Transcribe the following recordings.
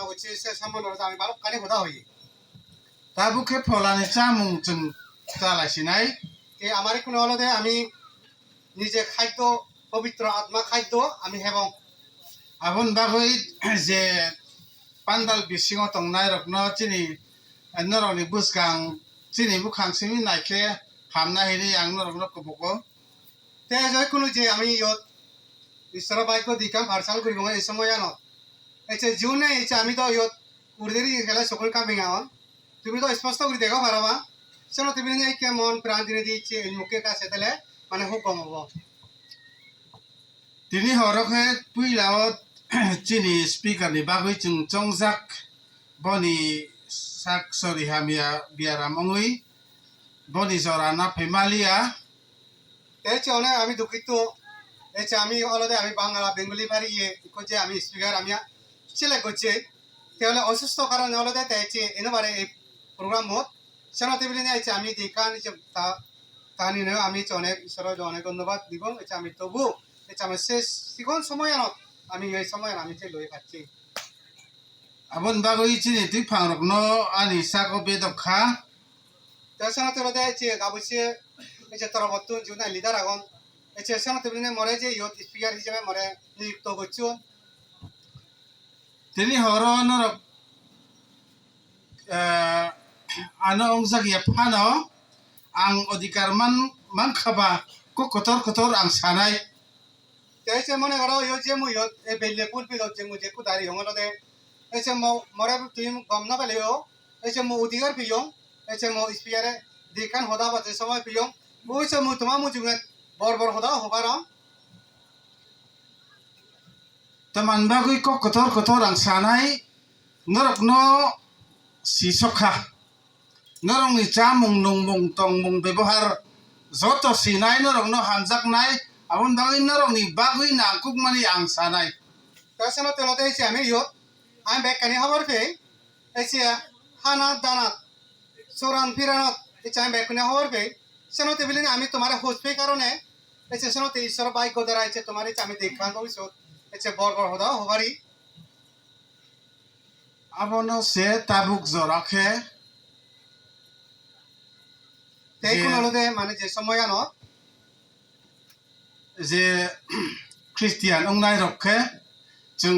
na uci se sama nol kami balok kani hoda hoyi. Tabu ke polani jamung jeng চালাইছিনাই আমার কোনো হলো যে আমি নিজে খাদ্য পবিত্র আত্মা খাদ্য আমি হেবং আবন বাগৈ যে পান্ডাল বিসিঙাव তংনাই রকনো চিনি নরনি বুসগাং চিনি বুখাং সিমি নাইকে হামনা হিনি আং নরকনো কবকো তে জয় কোনো যে আমি ইয়ত ঈশ্বর বাইকো দিকাম পার্সাল করিব এই সময় জানো এসে জুনে এসে আমি তো ইয়ত উর্দেরি গেলে সকল কামিং আওয়ান তুমি তো স্পষ্ট করে দেখো পারবা সেনো তুমি এই কে মন প্রাণ দিনে দিচ্ছে মুখে কাছে তাহলে মানে খুব কম হবো তিনি হরকে পুইলাও চিনি স্পিকারনি বাগৈ जों জংজাক বনি সাক সরি হামিয়া বিয়ারামঙ্গই বনি জরানা ফেমালিয়া এসে অনেক আমি দুঃখিত এসে আমি অলরেডি আমি বাংলা বেঙ্গলি ভারি ইয়ে করছে আমি স্পিকার আমি সিলেক্ট করছি তাহলে অসুস্থ কারণে অলরেডি তাইছে এনবারে এই প্রোগ্রাম মত সেনো টেবিলে নিয়ে আমি দেখান তানি আমি অনেক ঈশ্বরের অনেক ধন্যবাদ দিব এটা আমি তবু এটা আমি শেষ সিগন সময় আমি এই সময় আমি লই খাচ্ছি আবন বাগৈ চিনি তুই ফাংরকনো আনি সাকো বেদখা তার সেনো টেবিলে আছে গাবুসে এই তরবত্তু জুনা লিডার আগন এই সেনো টেবিলে মরে যে ইয়ত স্পিকার হিসেবে মরে নিযুক্ত করছো তিনি হর নরক ano ang sagiya pano ang odikarman mangkaba ko kotor ang sanay ऐसे मने करो यो जे मु यो ए बेले पुल पे जे मु जे कुदारी होंगलो दे ऐसे मोरे तुम गम ना पले हो ऐसे मु उदिगर पियो ऐसे मु स्पीयर देखान होदा बाते समय पियो वो से मु तुमा मु जुंगे बर होदा होबारा taman bagoy ko kotor ang sanay norok no sisokha norong ni chamung nungmung tongmung bebohar joto sinay norok no hanjak nai abon bagoy norok ni bagoy na kukmani ang sanay तसनो तेलोते ऐसे हमें यो आम बैक कने खबर पे ऐसे हाना दाना सोरान फिराना ऐसे आम बैक कने खबर पे सनो ते बिलिने आमी तुम्हारे होश पे कारण है ऐसे सनो ते ईश्वर बाइक को दरा ऐसे तुम्हारे आमी देखा को सो ऐसे बर होदा होबारी abono se tabuk jorakhe ते कोन हलोदे माने जे समय न je Christian ongnai rokhe जों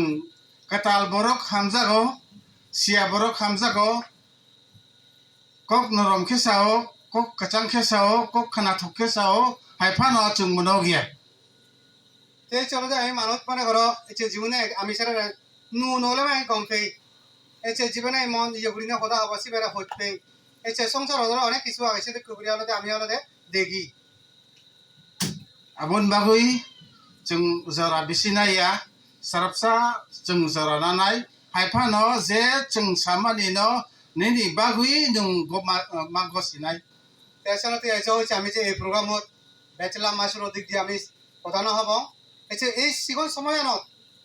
katal borok hamjago sia borok hamjago kok norom khesao kok kachang khesao kok khana thok khesao haifano जों monogia ते चलो दे आमी मानत माने करो ऐसे जीवने आमी सारा नु नोले में कम पे ऐसे जीवने मन यगुरिना होदा हवासी बेरा होते ऐसे संसार होदा अनेक किछु आइसे ते कुबरी हलोदे आमी हलोदे देगी abon bagoi जों jara bisinaya sarapsa जों jara nanai haifano je जों samani no nini bagoi nung magosinai तेसनो ते ऐसे होइसे आमी जे ए प्रोग्राम होत बैचलर मास्टर दिक दि आमी प्रधान हबो ऐसे এই সিগন সময় ন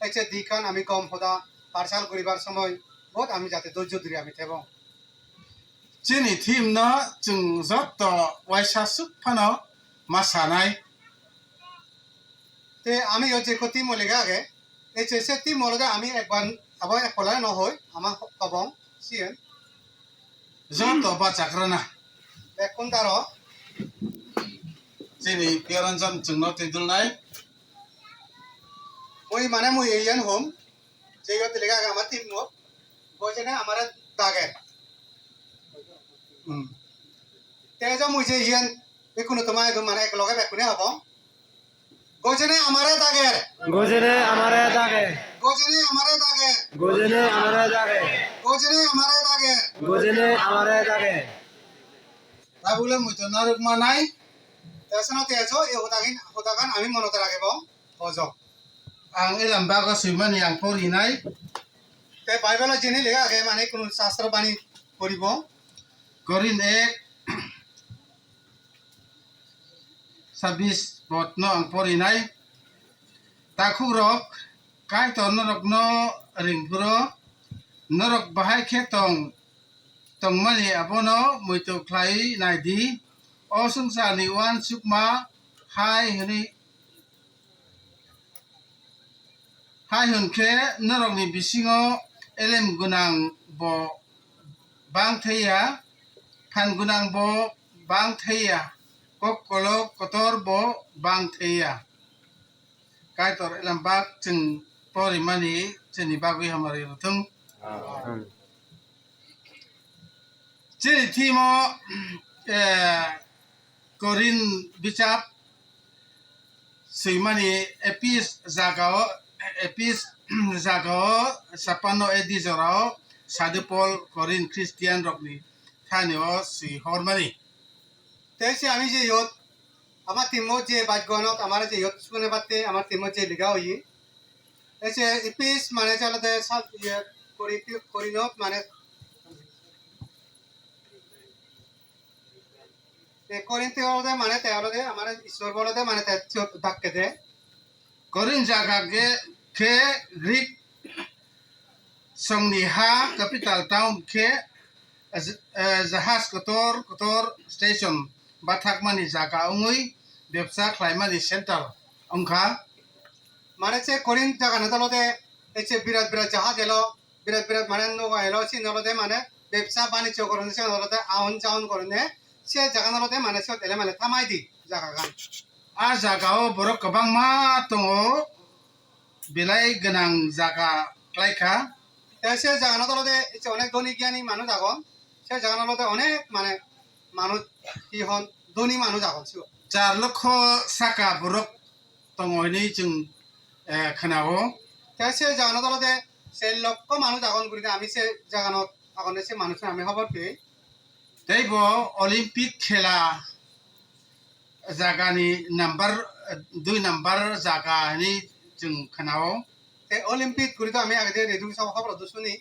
ऐसे दिखान आमी कम होदा पार्सल करिबार समय बहुत आमी जाते धैर्य धरि आमी थेबो chini team no जों joto waisa suk phano masanai ते आमी यो जे कति मलेगा आगे ऐसे से ती मलदे आमी एक बार अब एक पला न होय आमा कबं सिएन joto bachakrana এখন তার chini piaranjam जों no tidulnai ওই মানে মুই এইয়ান হোম যে গত লেগা আমার টিম মো গোজেনে আমারে দাগে তেজা মুই যে ইয়ান একুনো তোমায় মানে এক লগে বেকুনে হবো গোজেনে আমারে দাগে গোজেনে আমারে দাগে গোজেনে আমারে দাগে গোজেনে আমারে দাগে গোজেনে আমারে দাগে গোজেনে আমারে দাগে tabule muito naruk manai তেসনো তেজো এ হোদাগান আমি মনতে রাখবো হজো ang ilang bago simani ang porinai তে বাইবেল জেনে লেগা আগে মানে কোন শাস্ত্র বাণী করিব korin ek 26 bot no ang porinai takhurok kai to norok no ringpuro norok bahai khetong tongmani abono muito khlai naidi o sungsani wan sukma hai hini hai hunkhe norok ni bisingo elem gunang bo bang thaya phan gunang bo bang thaya kok kolok kotor bo bang thaya kai tor elam bak chừng pori mani cheni bagui hamari rutung cheni thimo korin bichap suimani epis zagao sapano edizorao sadupol korin Christian rokni thanio si hormani তেছে আমি যে ইয়ত আমার তিমো যে বাজগণক আমার যে ইয়ত শুনে পাতে আমার তিমো যে লিগা হই এসে ইপিস মানে চলতে সব ইয়ে করিনক মানে করিনতে হলদে মানে তে হলদে আমার ঈশ্বর বলদে মানে তে ধাক্কে দে korin jagage ke Greek songni ha capital town ke jahas kotor station bathak mani jaga ungui ব্যবসা খাইমানি সেন্টার অংখা মানে সে করিন জায়গা না হলদে এসে বিরাট বিরাট জাহাজ এলো বিরাট বিরাট মানে নৌকা এলো সে হলদে মানে ব্যবসা বাণিজ্য করনে সে হলদে আউন চাউন করনে সে জায়গা হলদে মানে সে এলে মানে থামাই দি জায়গা গান a jagao borok kabangma tongo belai genang jaga klaika সে জায়গা না হলদে এসে অনেক ধনী জ্ঞানী মানুষ আগন সে জায়গা হলদে অনেক মানে মানুষ কি হন ধনী মানুষ আগন সে 4 লক্ষ saka borok tongo ni jung khanao সে জায়গা না হলদে সে লক্ষ মানুষ আগন করি আমি সে জায়গা না আগনে সে মানুষ আমি খবর পেয়ে teibo olympic khela jagani number 2 number jaga ni jung khanao Olympic করি তো আমি আগে যে রেডিও সব খবর তো শুনি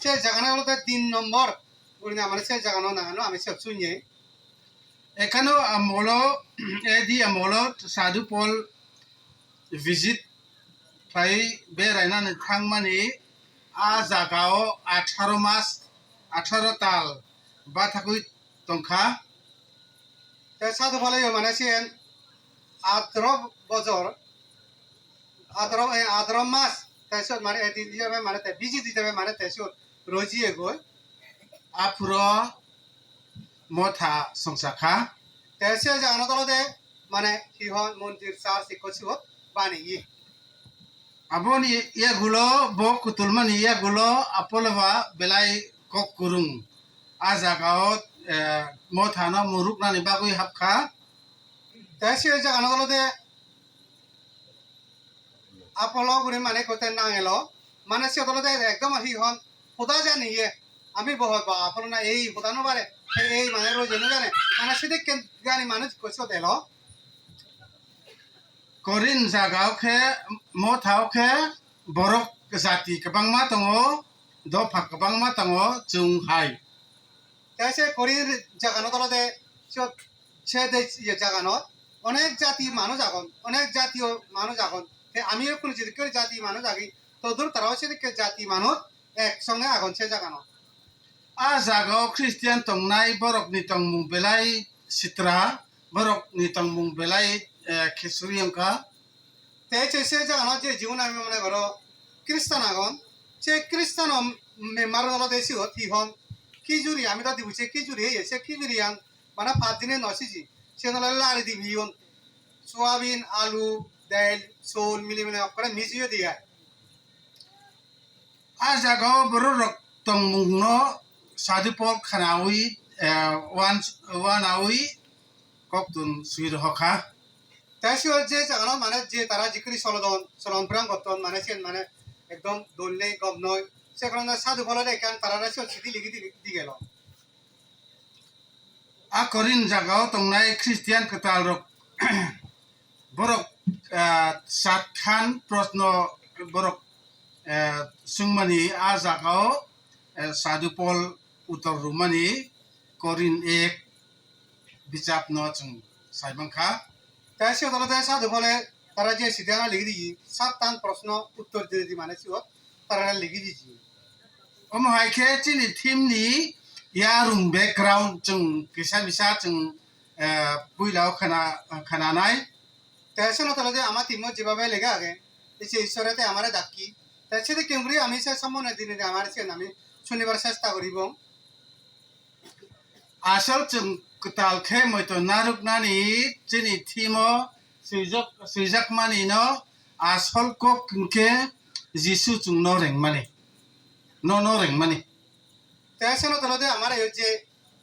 সে জায়গা হলদে 3 নম্বর করি আমার সে জায়গা না আমি সব শুনিয়ে ekano amolo edi amolo sadu pol visit pai beraina ni thangmani a jagao 18 mas 18 tal bathakui tongkha সাধু ফলে মানে সে 18 বছর 18 মাস তাৰপিছত মানে এদিন দিবে মানে তে বিজি দি যাবে মানে তাৰপিছত ৰজিয়ে গৈ apuro motha songsakha তাৰপিছত জানো তলতে মানে সিহন মন্দিৰ চাৰ শিকছিব বানি aboni ia gulo bo kutulmani ia gulo apolwa belai kok kurung a jagao motha no muruk nani bagui hapkha তাৰপিছত জানো তলতে আপলো গুৰি মানে কতে নাঙেলো মানে সে তলতে একদম সিহন খোদা জানিয়ে আমি বহুত বা আপলো না এই খোদা নো পারে এই মানে রোজনো জানে মানে সেদিক জানি মানুষ কইছো দেলো korin jagao khe mothao khe borok jati kabangma tongo dophak kabangma tongo chung hai সে করির জাগানো তলতে সে জাগানো অনেক জাতি মানুষ আগন অনেক জাতীয় মানুষ আগন আমিও কোনো যেদিকে জাতি মানুষ আগি তোদের তারাও সেদিকে জাতি মানুষ একসঙ্গে আগন সে জাগানো a jagao christian tongnai borok ni tongmung belai sitra borok ni tongmung belai khesuri angka সে জাগানো যে জীবন আমি মনে করো খ্রিস্টান আগন সে খ্রিস্টান মেম্বার তলতে সিহন খিজুরি আমি তো দিবছে খিজুরি সে খিজুরি আন মানে 5 দিনে নসিজি সে নলে লারি দিবি সোয়াবিন আলু ডাল সোল মিলি মিলে করে মিজিয়ে দিয়া a jagao borok tongmung no sadupol khanawi wan awi koktun suir hokha তাইসিও যে জাগানো মানে যে তারা জিক্রি চলন প্রাং গতন মানে সেন মানে একদম দলনে গম নয় সে কারণে সাধু ফলরে কেন তারা রাসিও সিধি লিখি দি গেল a korin jagao tongnai christian katal rok borok satkhan prosno borok sungmani a jagao sadupol utor rumani korin ek bijap no chung saibangkha তাইসিও তলতে সাধু ফলে তারা যে সিধানা লিখি দিই 7টা প্রশ্ন উত্তর দিয়ে দি মানে সিও তারা লিখি দিছি omo haike chini thim ni yarung background chung kisa bisa chung puilao khananai তাইসিও তলতে আমার তিমো যেভাবে লেখা আগে এই ঈশ্বরেতে আমারে ডাকি তাই সেটা কেউ করি আমি সে সম্বন্ধে দিনে আমার সে আমি শনিবার চেষ্টা করিব asal chung ketal khe moi to naruk nani chini thimo suijak mani no asal ko ke jisu chung no reng mani no reng mani তাই সে তলদে আমার এই যে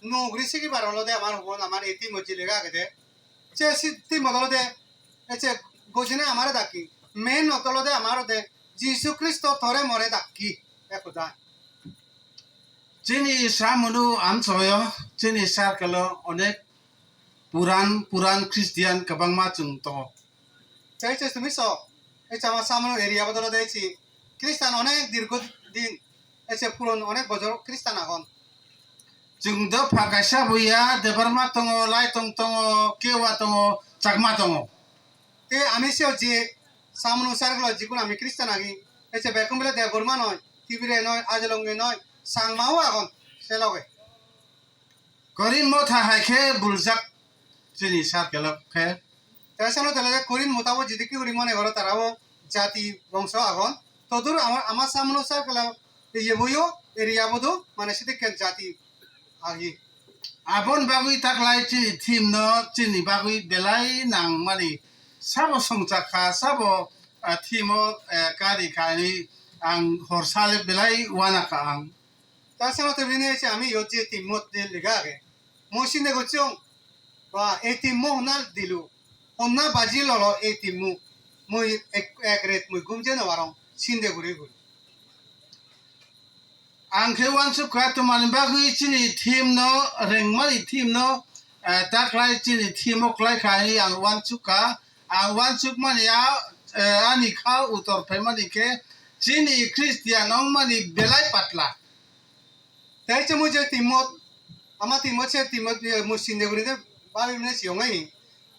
নগরী সিকি বার হলদে আমার হবন আমার এটি মজি লেগা গেছে সে সিটি মদলদে এসে গোজনে আমার ডাকি মেন নতলদে আমার দে যিশু খ্রিস্ট থরে মরে ডাকি একদা chini samunu amsoyo chini sarkalo onek puran Christian kabang ma chung to তাই সে তুমি সব এই যে আমার সামনে এরিয়া বদল দিয়েছি খ্রিস্টান অনেক দীর্ঘদিন এসে পুরন অনেক বছর খ্রিস্টান এখন chung do phakaisa buya debarma tongo lai tongo kewa tongo chakma tongo তে আমি সে যে সামনে সার্কল যিকোনো আমি খ্রিস্টান আগি এসে বেকম বলে দেবর্মা নয় টিভিরে নয় আজলঙ্গে নয় সাংমাও এখন সে লগে korin mo tha hai khe buljak chini sarkalo khe তাছাড়া তাহলে করিন মোতাবক যদি কি করি মনে করো তারাও জাতি বংশ এখন তদুর আমার সামনে সার্কল ইয়ে বইও এরিয়া বোধ মানে সেটা জাতি আগে abon bagui taklai chini thim no chini bagui belai nang mani sabo songchakha sabo thimo kari khani ang horsale belai wana ka ang তাছাড়া তো ঋণে এসে আমি ইয়ে যে তিমত লেগা আগে মসিনে করছো বা এই তিম্মু হনাল দিলু হন্না বাজি ললো এই তিম্মু মই এক রেত মই গুমজে নবারং সিন্দে ঘুরে ঘুরে ang khe wansu ka to man bagui chini thim no rengmani thim no taklai chini thimo klai khani ang wansu mani ya ani kha utor phemani ke chini Christian ong mani belai patla তাই যে মই যে তিমত আমার তিমত সে তিমত মই সিন্দে ঘুরে ভাবি মানে সিয়ঙাই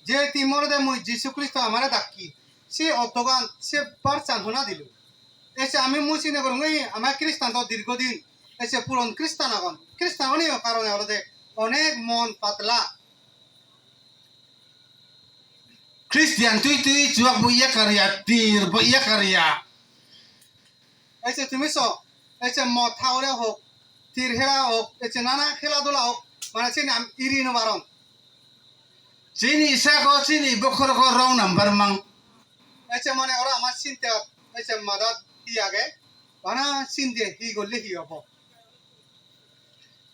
যে তিমর দে মই যিশু খ্রিস্ট আমার ডাকি সে অতগান সে বার চানহনা দিল এসে আমি মই সিন্দে করুই আমার খ্রিস্টান তো দীর্ঘদিন এসে পুরন খ্রিস্টান এখন খ্রিস্টান অনেক কারণে হলো অনেক মন পাতলা Christian tui juak bu iya karya tir bu iya karya এসে তুমি সো এসে মদ খাওয়ারে হোক তীর খেলা হোক এসে নানা খেলাধুলা হোক মানে সে নাম ইরি Nabarun chini isa ko chini bokor ko rong number mang এসে মনে করো আমার চিন্তা এসে মাদাত হি আগে বানা চিন্তে হি করলে হি হব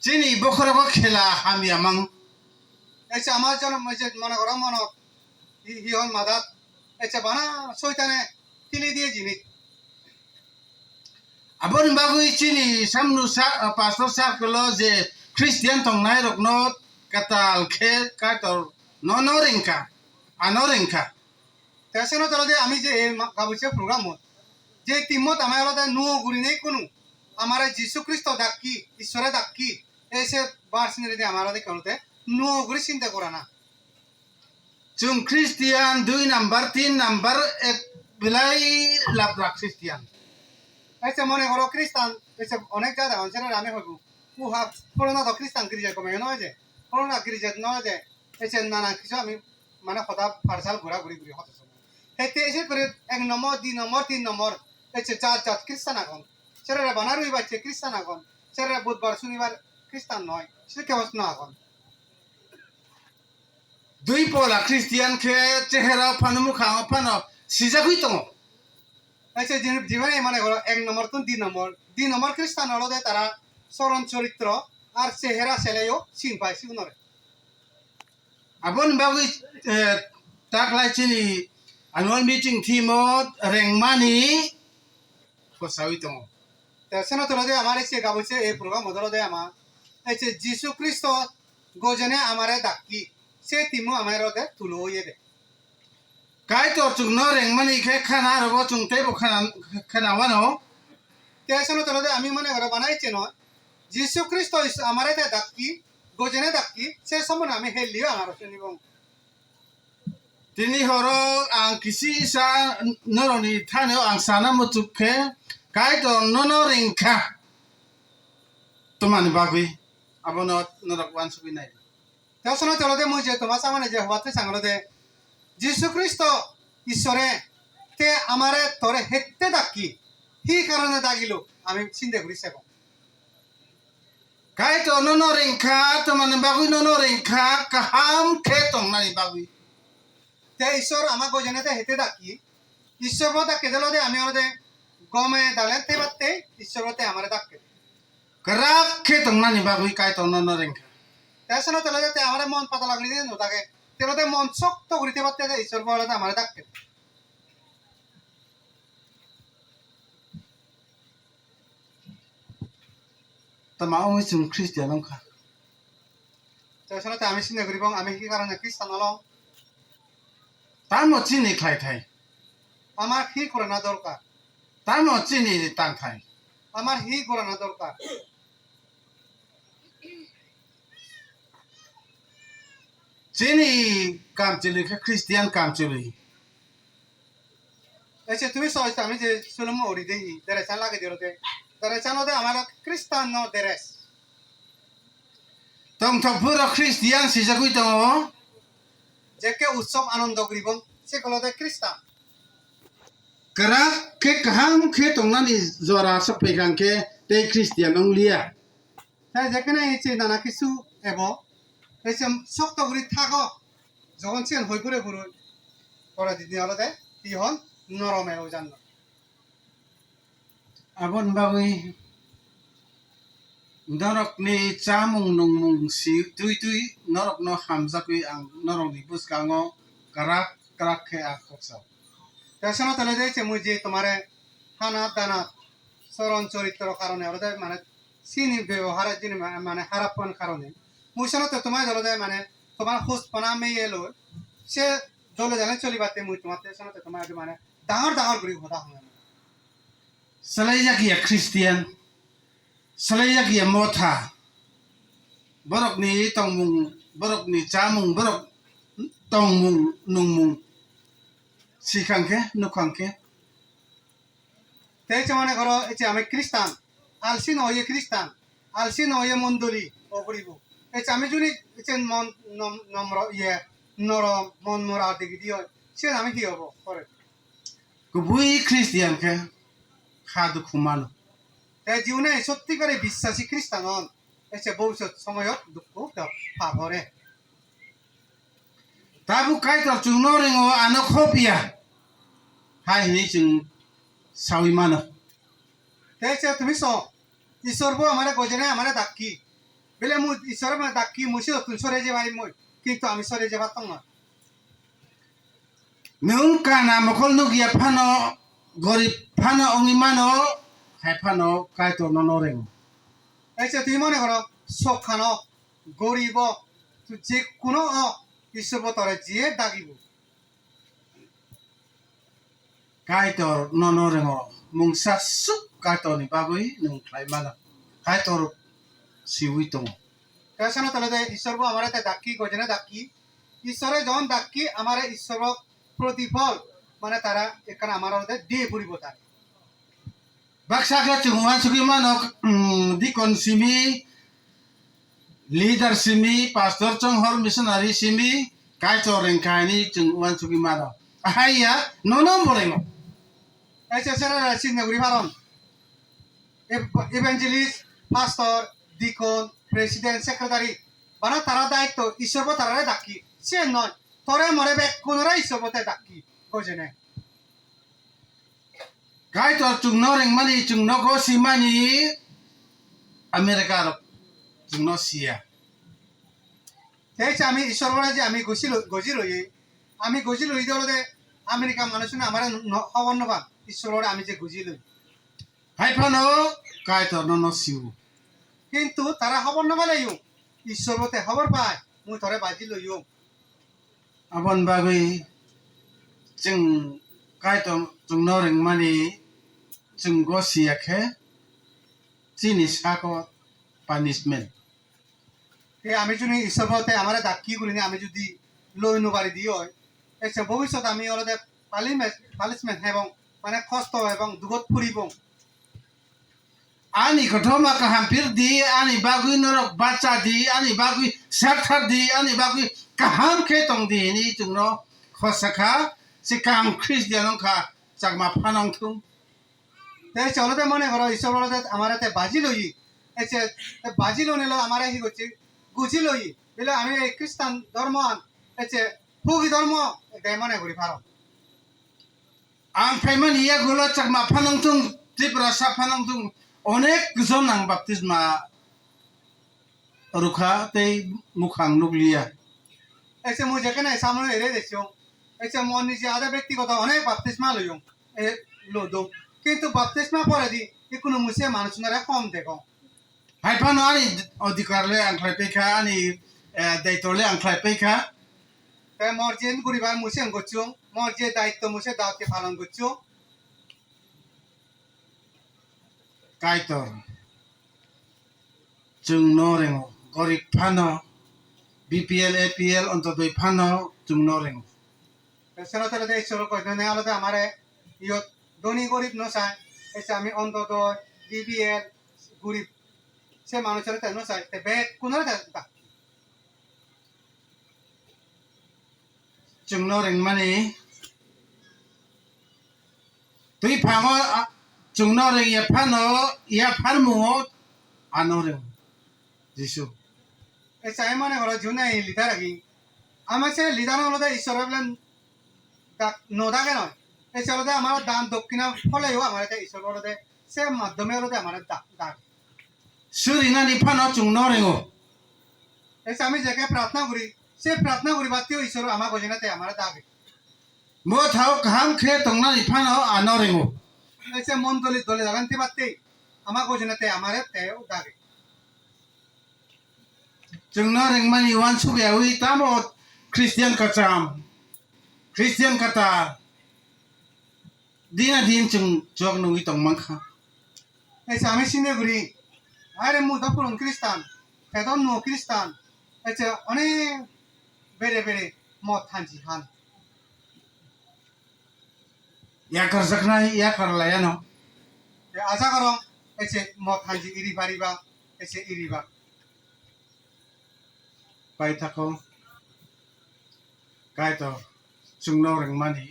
chini bokor ko khela hamia mang এসে আমার জন্য মনে করো মনত হি হন মাদাত এসে বানা শয়তানে তিলি দিয়ে জিনিস abon bagui chini samnu sa pastor sa kelo je Christian tong nai rok no katal khe ka tor no ringka anoringka তাছাড়া তাহলে আমি যে গাবুছে প্রোগ্রাম যে তিমত আমার আলাদা নো গুড়ি নেই কোনো আমার যিশু খ্রিস্ট ডাকি ঈশ্বরে ডাকি এসে বার সিনে দিয়ে আমার আলাদা কেনতে নো গুড়ি চিন্তা করা না chung Christian 2 number 3 number ek bilai laprak Christian এসে মনে করো খ্রিস্টান এসে অনেক জায়গা অঞ্চলের আমি হইব উহা করোনা তো খ্রিস্টান গির্জা কমে নয় যে করোনা গির্জা নয় যে এসে নানা কিছু আমি মানে হতা পার্সাল ঘোরাঘুরি ঘুরি হতে হেতে এসে করে 1 নম্বর 2 নম্বর 3 নম্বর এসে 4 খ্রিস্টান এখন সেরা বানারুই বাচ্চে খ্রিস্টান এখন সেরা বুধবার শনিবার খ্রিস্টান নয় সে কেবল না এখন dui pola Christian khe chehera phanumu khang phano sijakui tongo এসে জীবনে মানে করো 1 নম্বর তো 2 নম্বর খ্রিস্টান হলো তারা চরণ চরিত্র আর চেহারা ছেলেও চিন পায় সিগুনরে abon bagui taklai chini annual meeting thimot rengmani kosawi tongo Sen তোলে আমার এসে গাবুছে এই প্রোগ্রাম মদল দে আমার এসে যিশু খ্রিস্ট গোজনে আমারে ডাকি সে তিমু আমার দে তুলো ইয়ে দে kai to chung no rengmani khe khana rogo chung te bo khana wano Sen তোলে আমি মনে করে বানাইছে নয় যিশু খ্রিস্ট আমারে দে ডাকি গোজনে ডাকি সে সময় আমি হেলিও আমার শুনিব tini horo ang kisi sa noroni thane ang sana mutukhe kai to no ringkha tomani bagui abono norak wan subi nai Sen তোলে মই যে তোমার সামনে যে হওয়াতে সাংলো দে যিশু খ্রিস্ট ঈশ্বরে তে আমারে তোরে হেতে ডাকি কি কারণে দাগিল আমি চিন্তা করি সেবা kai to no ringka to man bagui no ringka kaham ke tong nani bagui তে ঈশ্বর আমাকে জেনেতে হেতে ডাকি ঈশ্বর বতা কেদলো দে আমি ওদের গমে দালেতে বাতে ঈশ্বর বতে আমারে ডাকে kerak ke tong nani bagui kai to no ringka তাছাড়া তেলে যাতে আমার মন পাতা লাগলি দিয়ে নোটাকে তেলতে মন শক্ত করিতে পারতে ঈশ্বর বলে আমারে ডাকে ta ma ong chung christian ong kha তাছাড়া আমি চিন্তা করিব আমি কি কারণে খ্রিস্টান হলাম ta mo chini khai thai আমার কি করে না দরকার ta mo chini tang thai আমার হি করে না দরকার chini kam chili kha christian kam chili এসে তুমি সহজ আমি যে শুনলাম ওরি দেহি দেরেসান লাগে দিরতে দেরেসান ওদের আমার খ্রিস্টান ন দেরেস tong thok pura christian si jagui tong o যে কে উৎসব আনন্দ করিব সেগুলোতে খ্রিস্টান kerak ke kaham ke tong nani zora sapai kang ke te christian ong lia তাই যেখানে এসে নানা কিছু এব এসে শক্ত করি থাকো যখন চেন হই করে ঘুরো পরে দিদি হলো দেয় কি হল নরমে ও জানো abon bagui norok ni chamung nungmung si tui tui norok no hamjakui ang norok ni buskango kerak kerak ke akoksa তাছাড়া তাহলে দেখছে মুই যে তোমার হানা দানা চরণ চরিত্র কারণে হলো দেয় মানে চিনি ব্যবহারের জন্য মানে হারাপন কারণে মুইসানো তো তোমার হলো দেয় মানে তোমার খোঁজ পনা মেয়ে এলো সে দলে জানে চলিবাতে মুই তোমার সাথে তোমার মানে ডাঙর ডাঙর করে ঘটা হয় salai ya christian salai ya motha borok ni tongmung borok ni chamung borok tongmung nungmung sikangke nukangke তাই মনে করো এই যে আমি খ্রিস্টান আলসি নয় খ্রিস্টান আলসি নয় মন্ডলী ও করিব এই যে আমি যদি মন নম্র ইয়ে নরম মন মরা দেখি দিও সে আমি কি হবো করে kubui christian ke khadu khumano তাই জীবনে সত্যি করে বিশ্বাসী খ্রিস্টান হন এসে ভবিষ্যৎ সময়ত দুঃখ পাবরে tabu kai tor chung no ringo ano khopia hai ni chung sawi mano তাই তুমি স ঈশ্বর বো আমার গজনে আমার ডাকি বেলে মু ঈশ্বর আমার ডাকি মুসি তুমি সরে যে বাড়ি মই কিন্তু আমি সরে যে পারতাম না meung kana mokol nugia phano gorib phano ongi mano hai phano kai tor no ring এই যে তুমি মনে করো সখানো গরিব যে কোনো ঈশ্বর তরে যে ডাকিব kai tor no ringo mung sa suk kai tor ni bagui nung klai mano kai tor siwi tong তাছাড়া তাহলে ঈশ্বর আমার ডাকি গজনে ডাকি ঈশ্বরের যখন ডাকি আমার ঈশ্বর প্রতিফল মানে তারা এখানে আমার দিয়ে পড়িব তার baksa ke chung wan suki mano dikon simi leader simi pastor chong hor missionary simi kai tor ring kai ni chung wan suki mano hai ya no borengo এই যে সেরা চিন্তা করি পারন ইভেঞ্জেলিস্ট পাস্টর ডিকন প্রেসিডেন্ট সেক্রেটারি মানে তারা দায়িত্ব ঈশ্বর তারা ডাকি সে নয় তোরে মরে বেক কোনরা ঈশ্বর ডাকি গজনে kai tor chung no ring mani chung no go si mani america ro chung no sia এই যে আমি ঈশ্বর বলে যে আমি গজি রই আমি গজি লই দিলে আমেরিকা মানুষ না আমার খবর নবা ঈশ্বর আমি যে গজি লই hai phano kai tor no siu কিন্তু তারা খবর নবা লাইও ঈশ্বর বতে খবর পায় মুই ধরে বাজি লইও abon bagui chung kai tor chung no ring mani chung go sia ke chini sako punishment আমি যদি ঈশ্বর বলতে আমার ডাকি করি আমি যদি লই নবারি দিও এসে ভবিষ্যৎ আমি ওদের পালিশমেন্ট এবং মানে কষ্ট এবং দুঃখত ফুরিব ani kotoma ka hampir di ani bagui norok baca di ani bagui sarthar di ani bagui kaham ke tong di ni chungno khosakha sikam christian kha chakma phanong thum তাই চলতে মনে করো ঈশ্বর বলতে আমার হাতে বাজি লই এসে বাজি লো নিল আমার হি করছি গুছি লই বলে আমি এই খ্রিস্টান ধর্ম এসে ফুগি ধর্ম এটাই মনে করি পারো ang payman iya gulo chakma phanang tung tripura sa phanang tung onek jon ang baptisma rukha tei mukhang nuklia এসে মুই যেখানে সামনে এড়ে দেখছো এসে মন নিজে আধা ব্যক্তিগত অনেক বাপ্তিস্মা লইও এ লোদো কিন্তু বাপ্তিস্মা পরে দি কোনো মুসে মানুষরা কম দেখো hai phano ani odikarle ang khlai pekha ani daitole ang khlai pekha তাই মর্জিন গরিবার মুসে করছো মর্জে দায়িত্ব মুসে দাওয়াতকে পালন করছো kaitor chung no rengo gorip phano BPL APL ontodoi phano chung no rengo সেটা তাহলে ঈশ্বর কইতে নেই আলাদা আমারে ইয় ধনী গরিব নসায় এসে আমি অন্তত বিবিএল গরিব সে মানুষের তাই নসায় তে বেগ কোন chung no reng mani tui phango chung no reng ya phano ya pharmu ano reng jisu এসে আমি মনে করো জুনে লিডার আগি আমার সে লিডার হলো ঈশ্বর বলেন নোদাকে নয় এসে হলো আমার দান দক্ষিণা ফলেও আমার ঈশ্বর বলো সে মাধ্যমে হলো আমার দাগ suri na ni phano chung no rengo এসে আমি যাকে প্রার্থনা করি সে প্রার্থনা করি বাতিও ঈশ্বর আমার গজনাতে আমার দাগে mo thau kaham khe tongna ni phano ano rengo এসে মন দলি দলে দাগান্তি বাতি আমার গজনাতে আমার তেও দাগে chung no reng mani wan su ya wi tamo christian kacham christian kata dina din chung jog no wi tong mangkha এসে আমি সিনে করি আরে মু দপুরন খ্রিস্টান এদন নো খ্রিস্টান এসে অনেক বেড়ে বেড়ে মদ থানছি খান ya karjakna ya karla ya no আশা করো এসে মদ থানছি ইরি পারিবা এসে ইরিবা pai thako kai to chung no reng mani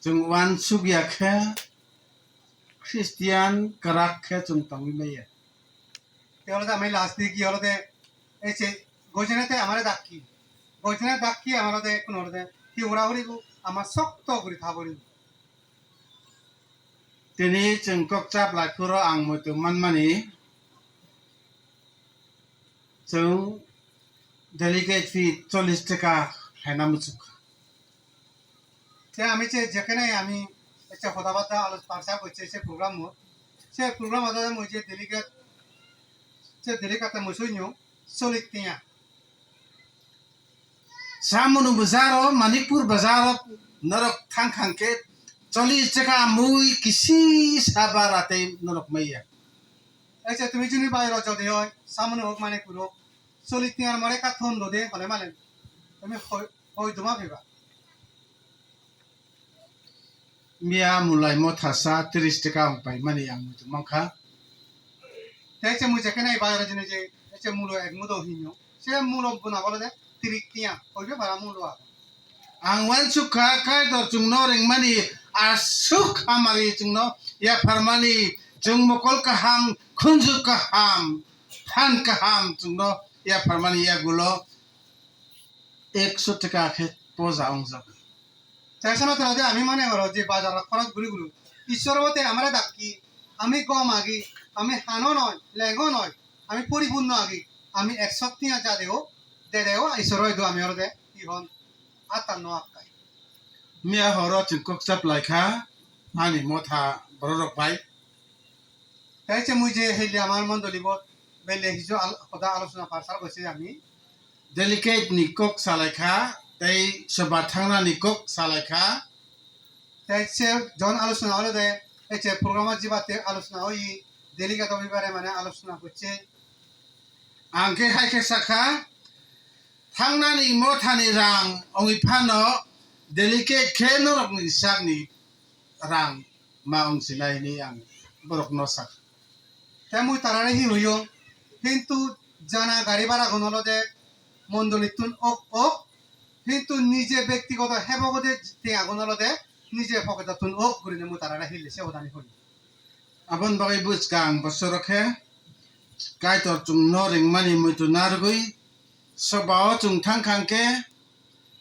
chung wan su ya khe christian karak khe chung tong me ya তাহলে আমি লাস্ট দিয়ে কি হলো এসে গজনাতে আমার ডাকি গজনা ডাকি আমার কোন হলো কি ওরা হরিব আমার শক্ত করে থাবরি tini chung kok chap la khuro ang mo tu man mani chung delegate fee 40 টাকা হাইনা মুচুক সে আমি যেখানে আমি একটা কথাবার্তা আলোচনা করছি সে প্রোগ্রাম সে প্রোগ্রাম আদায় মই যে ডেলিগেট সে ডেলিগেট মুসুইনিও সলিক তিয়া samunu bazaro manipur bazaro norok thang khang ke 40 টাকা মুই কিসি সাবারাতে নরক মাইয়া এসে তুমি যদি বাইরে যদি হয় সামনে হোক মানে পুরো সলিক তিয়ার মরে কাথন দে হলে মানে তুমি হই তোমা ভেবা মিয়া মুলাই মথাসা 30 টাকা পাই মানে আং মুতু মাংখা এসে মুই যেখানে বাইরে জেনে যে এসে মূল এক মুদ হিনিও সে মূল বুনা বলে দে তিরিক তিয়া হইবে ভাড়া মূল ang wan sukha kai dor chung no reng mani asuk amari chung no ya farmani chung mokol kaham khunju kaham phan kaham chung no ya farmani ya gulo 100 টাকা khe poza ongjak সেখানে তো রাজা আমি মনে করো যে বাজার খরচ গুলিগুলো ঈশ্বর হতে আমরা ডাকি আমি কম আগি আমি হানো নয় লেগো নয় আমি পরিপূর্ণ আগি আমি 100 যা দেও দেও ঈশ্বর হয়তো আমি ওর দে কি হন আতান্ন আকাই mia horo chung kok chap lai kha ani motha borok bai তাই যে মুই যে হেলি আমার মন্ডলী বেলে হিজো কথা আলোচনা পারসার কইছি আমি delicate ni kok salai kha tei soba thangna ni kok salai kha তাই সে জন আলোচনা হলো দে এই যে প্রোগ্রামের জীবাতে আলোচনা হই ডেলিগেট অভিবারে মানে আলোচনা করছে angke hai ke sakha thangna ni motha ni rang ongi phano delicate khe norok ni sak ni rang ma ong silai ni ang borok no sak তাই মুই তারারে হি হইও কিন্তু জানা গাড়ি ভাড়া কোন হলো দে মন্ডলীতুন ওক কিন্তু নিজে ব্যক্তিগত হেবগতে তে আগুন হলো দে নিজে পকেটাতুন ওক করিনে মুই তারারে হিলে সে ওদানি হই abon bagai bus kang basorokhe kai tor chung no ring mani muitu nargui sobao chung thang khangke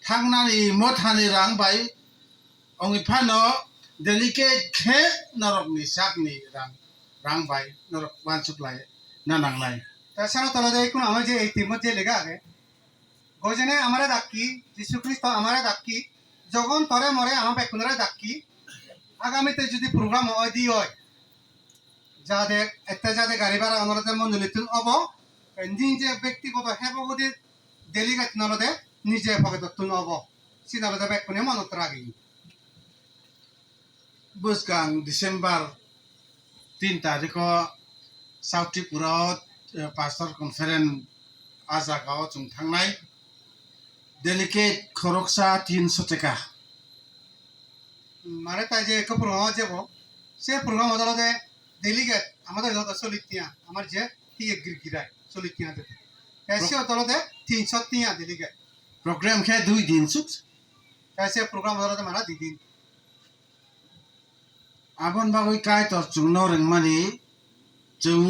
thangnani mothani rang bai ongi phano delicate khe norok ni sakni rang bai norok wan suklai nanang lai তাছাড়া তলাতে কোনো আমার যে এই তিমত যে লেখা আগে গজনে আমারে ডাকি যীশু খ্রিস্ট আমারে ডাকি যখন তরে মরে আমার বেকুনরে ডাকি আগামীতে যদি প্রোগ্রাম হয় দি হয় যাদের একটা যাদের গাড়ি ভাড়া অনুরোধের মঞ্জুরিতুন হব নিজে ব্যক্তিগত হেবগতি ডেলিগেট নলদে নিজে পকেটতুন হব সিনালদে বেকুনে মনত রাখি bus kang Desember 3 tarikho South Tripura pastor conference ajagao chung thangnai delicate khoroksa 300 টাকা মানে তাই যে একটা প্রোগ্রাম যাব সে প্রোগ্রাম আদালতে ডেলিগেট আমাদের যত চলিতিয়া আমার যে টিয়ে গিরগিরায় চলিতিয়া দিতে সে আদালতে 300 টিয়া delegate program khe 2 din suk সে প্রোগ্রাম আদালতে মানা 2 দিন abon bagoi kai tor chung no ring mani chung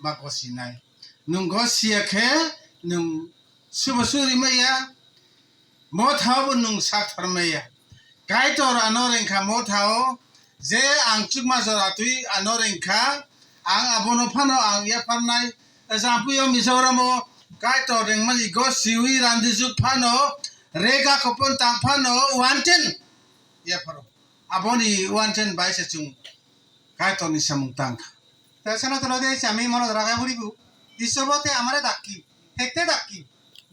bakosinai nung go sia khe nung subasuri maya mo thau nung sak thar maya kai tor anoring kha mo thau je ang chukma jora tui anoring kha ang abono phano ang ya parnai jampuyo misoramo kai tor ring mani go siwi randi juk phano rega kopon tang phano 110 ya paro aboni 110 baise chung kai tor ni samung tang তাছাড়া তলাতে আমি মনে রাখা পড়িব ঈশ্বরতে আমারে ডাকি হেতে ডাকি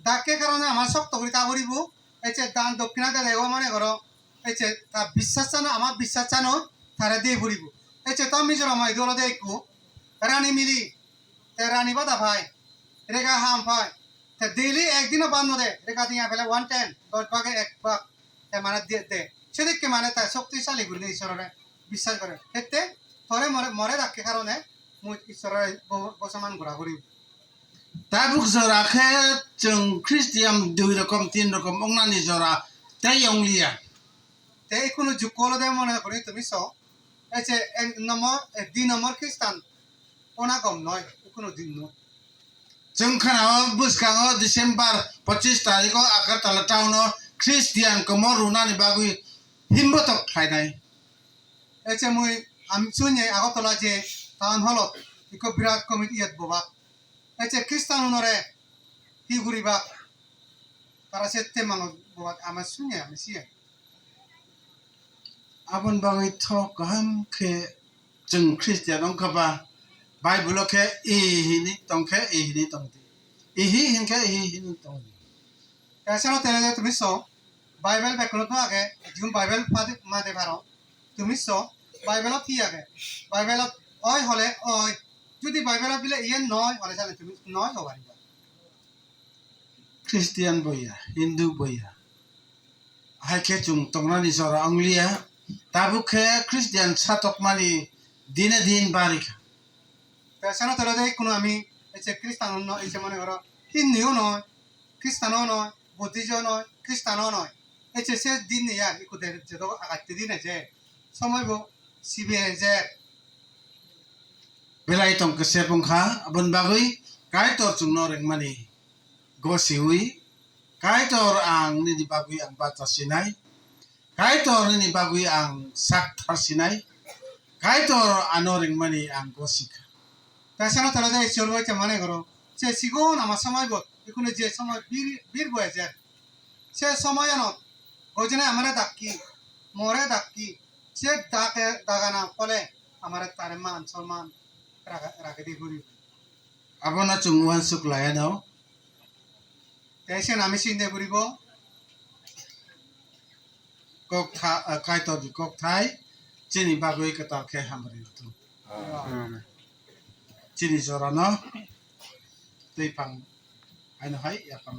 ডাকে কারণে আমার শক্ত করি তা করিব এই যে দান দক্ষিণাতে দেব মনে করো এই যে তা বিশ্বাস জানো আমার বিশ্বাস জানো তারা দিয়ে পড়িব এই যে তুমি জল আমার দল দেখো রানী মিলি রানী বাদা ভাই রেখা হাম ভাই তা ডেইলি একদিনও বান্ন দে রেখা দিয়া ফেলে 110 10 ভাগে 1 ভাগ মানে দিয়ে দে সেদিকে মানে তার শক্তিশালী গুলি ঈশ্বরের বিশ্বাস করে হেতে থরে মরে মরে ডাকে কারণে মুই ঈশ্বরের বসমান ঘোরা করি tabuk jora khe chung christian 2 rokom 3 rokom ongnani jora tai onglia তে কোনো যুগল দে মনে করি তুমি স এই যে 2 নম্বর খ্রিস্টান ওনা কম নয় কোনো দিন নয় chung khanao buskango December 25 tarikho agartala town christian ko morunani bagui himbotok khainai এই যে মুই আমি শুনে আগতলা যে টাউন হলত ইকো বিরাট কমিটি ইয়াত ববা এই যে খ্রিস্টান নরে কি ঘুরিবা তারা সেতে মানুষ ববা আমার শুনে আমি সিয়ে abon bagui thok ham khe chung christian ongkhaba bible khe hini tongkhe hini tongti hinkhe hini tongti এছাড়াও তেলে তুমি স বাইবেল ব্যাকরণ তো আগে যখন বাইবেল মাদে পারো তুমি স বাইবেলত কি আগে বাইবেলত অয় হলে অয় যদি বাইবেলত বিলে ইয়ে নয় হলে জানে তুমি নয় হবারিবা christian boya hindu boya hai khe chung tongnani jora onglia tabuk khe christian satok mani dine din barikha এছাড়াও তেলে কোনো আমি এই যে খ্রিস্টান এই যে মনে করো হিন্দুও নয় খ্রিস্টানও নয় বুদ্ধিজও নয় খ্রিস্টানও নয় এই যে সে দিন নেই আর ইকুদের যে তো আগাতে দিন আছে সময় বো সিবে যে belai tong ke sepongkha abon bagui kai tor chung no reng mani go siwi kai tor ang ni di bagui ang baca sinai kai tor ni bagui ang sak thar sinai kai tor ano reng mani ang go sikha তাছাড়া তারা যে ঈশ্বর হয়েছে মনে করো সে সিগুন আমার সময় বোধ এখানে যে সময় বীর বয়েছে সে সময় জানো ওজনে আমরা ডাকি মরে ডাকি সে ডাকে দাগানা ফলে আমার তার মান সম্মান রাখে দিয়ে ঘুরি abona chung wan suk laya no এসে আমি চিন্তা করিব kok tha kai tor di kok thai chini bagui ka tor khe hamri tu chini jora no tei pang ai no hai ya pang